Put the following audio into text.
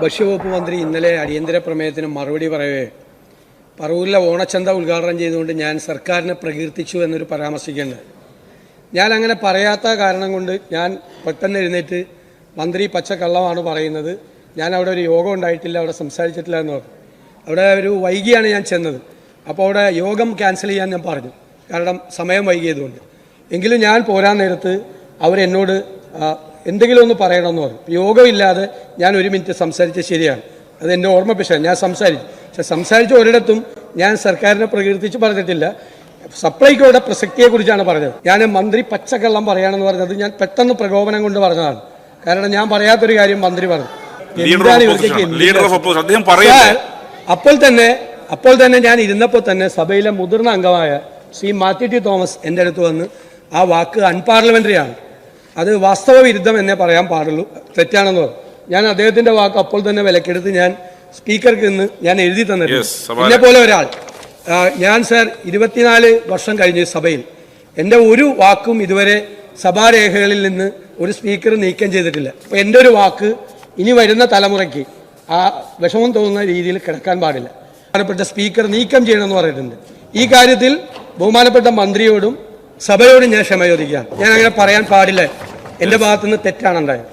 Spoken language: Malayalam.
ഭക്ഷ്യവകുപ്പ് മന്ത്രി ഇന്നലെ അടിയന്തര പ്രമേയത്തിന് മറുപടി പറയവേ പറവൂരിലെ ഓണച്ചന്ത ഉദ്ഘാടനം ചെയ്തുകൊണ്ട് ഞാൻ സർക്കാരിനെ പ്രകീർത്തിച്ചു എന്നൊരു പരാമർശിക്കേണ്ടത്. ഞാൻ അങ്ങനെ പറയാത്ത കാരണം കൊണ്ട് ഞാൻ പെട്ടെന്ന് എഴുന്നേറ്റ് മന്ത്രി പച്ചക്കള്ളമാണ് പറയുന്നത്, ഞാൻ അവിടെ ഒരു യോഗം ഉണ്ടായിട്ടില്ല, അവിടെ സംസാരിച്ചിട്ടില്ല എന്ന് പറഞ്ഞു. അവിടെ ഒരു വൈകിയാണ് ഞാൻ ചെന്നത്. അപ്പോൾ അവിടെ യോഗം ക്യാൻസൽ ചെയ്യാൻ ഞാൻ പറഞ്ഞു, കാരണം സമയം വൈകിയതുകൊണ്ട്. എങ്കിലും ഞാൻ പോരാൻ നേരത്ത് അവരെന്നോട് എന്തെങ്കിലും ഒന്ന് പറയണമെന്ന് പറഞ്ഞു. യോഗമില്ലാതെ ഞാൻ 1 മിനിറ്റ് സംസാരിച്ചത് ശരിയാണ്, അത് എൻ്റെ ഓർമ്മപ്പിച്ചാണ്. ഞാൻ സംസാരിച്ചു, പക്ഷെ സംസാരിച്ച ഒരിടത്തും ഞാൻ സർക്കാരിനെ പ്രകീർത്തിച്ച് പറഞ്ഞിട്ടില്ല. സപ്ലൈകോയുടെ പ്രസക്തിയെക്കുറിച്ചാണ് പറഞ്ഞത്. ഞാൻ മന്ത്രി പച്ചക്കള്ളം പറയുകയാണെന്ന് പറഞ്ഞത് ഞാൻ പെട്ടെന്ന് പ്രകോപനം കൊണ്ട് പറഞ്ഞതാണ്. കാരണം ഞാൻ പറയാത്തൊരു കാര്യം മന്ത്രി പറഞ്ഞു. അപ്പോൾ തന്നെ ഞാൻ ഇരുന്നപ്പോൾ തന്നെ സഭയിലെ മുതിർന്ന അംഗമായ ശ്രീ മാത്യു ടി തോമസ് എൻ്റെ അടുത്ത് വന്ന് ആ വാക്ക് അൺപാർലമെന്ററിയാണ്, അത് വാസ്തവ വിരുദ്ധം എന്നേ പറയാൻ പാടുള്ളൂ, തെറ്റാണെന്ന് പറഞ്ഞു. ഞാൻ അദ്ദേഹത്തിന്റെ വാക്ക് അപ്പോൾ തന്നെ വിലക്കെടുത്ത് ഞാൻ സ്പീക്കർക്ക് ഇന്ന് ഞാൻ എഴുതി തന്നിട്ടുണ്ട്. എന്നെ പോലെ ഒരാൾ ഞാൻ സാർ 24 വർഷം കഴിഞ്ഞ സഭയിൽ എൻ്റെ ഒരു വാക്കും ഇതുവരെ സഭാരേഖകളിൽ നിന്ന് ഒരു സ്പീക്കർ നീക്കം ചെയ്തിട്ടില്ല. അപ്പോൾ എൻ്റെ ഒരു വാക്ക് ഇനി വരുന്ന തലമുറയ്ക്ക് ആ വിഷമം തോന്നുന്ന രീതിയിൽ കിടക്കാൻ പാടില്ല. ബഹുമാനപ്പെട്ട സ്പീക്കർ നീക്കം ചെയ്യണമെന്ന് പറഞ്ഞിട്ടുണ്ട്. ഈ കാര്യത്തിൽ ബഹുമാനപ്പെട്ട മന്ത്രിയോടും സഭയോടും ഞാൻ ക്ഷമ ചോദിക്കുകയാണ്. ഞാൻ അങ്ങനെ പറയാൻ പാടില്ല, എൻ്റെ ഭാഗത്തുനിന്ന് തെറ്റാണ് ഉണ്ടായത്.